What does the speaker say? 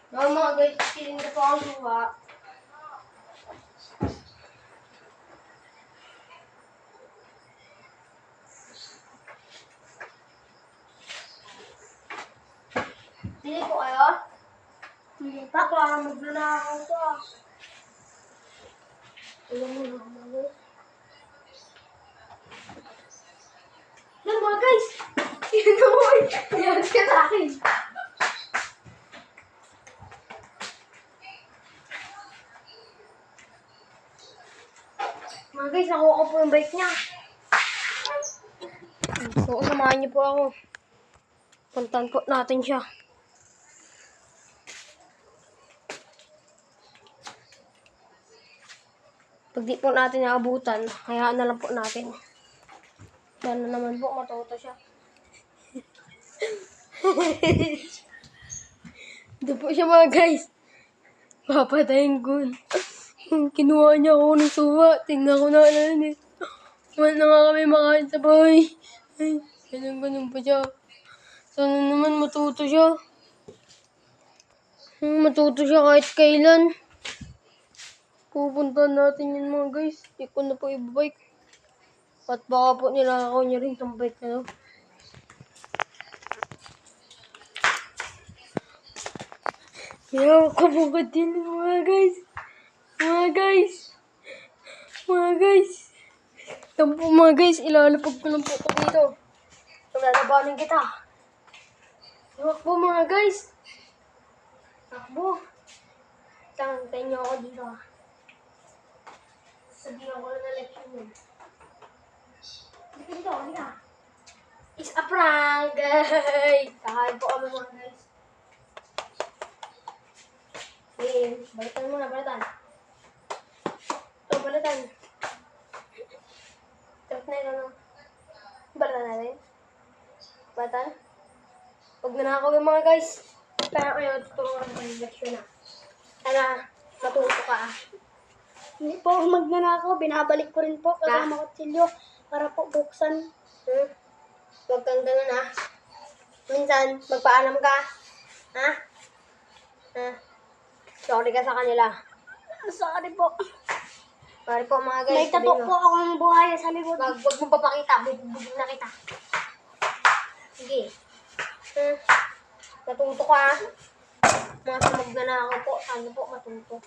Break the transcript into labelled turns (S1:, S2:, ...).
S1: Mga guys, kiling na po ang luha. Hindi po kayo? Hindi pa. Parang maglunakaw to ah. Alam mo na mga guys. Yan mga guys! Yan na mo eh! Yan ka sa akin! Mga guys, nakuha ko po yung bike niya. So, samahan niyo po ako. Puntan po natin siya. Pag di po natin naabutan, hayaan na lang po natin. Sana naman po matuto siya. Ito po siya mga guys. Papatayin ko. Kinuha niya ako ng suwa. Tingnan ko na ano eh. Wala na nga kami makain sa bahay. Ay, ganun pa siya. Sana naman matuto siya. Matuto siya kahit kailan. Pupuntahan natin yun mga guys. Hindi ko na po ibabike. At baka po nilakaw niya rin itong bike na to. Yaw, kabugad din mga guys. Mga guys. Mga guys. Ito po mga guys. Ilalapag ko lang po ito dito. Lalabanin kita. Yaw po mga guys. Takbo. Tantayin niyo ako dito. Sabihan ko lang na leksyon yun. Dito, halika. It's a prank, guys. Kakain po kami mga guys. Okay, balitan mo na, balitan. Ito, balitan. Trap na ito, no? Balitan natin. Balitan. Huwag na ako yung mga guys. Kaya kayo, tutulungan ko yung leksyon na. Tara, matuto ka ah.
S2: Hindi po ako magnanakaw. Binabalik ko rin po kasama kutsilyo para po buksan.
S1: Huwag kang ganun ah. Minsan, magpaalam ka. Ha? Ha? Sorry ka sa kanila.
S2: Sorry po.
S1: Sorry po mga guys.
S2: May tato po akong buhaya sa likod.
S1: Huwag mong papakita. Bubog na kita. Sige. Natuto ka ah. Mga sa magnanakaw po. Ano po matuto.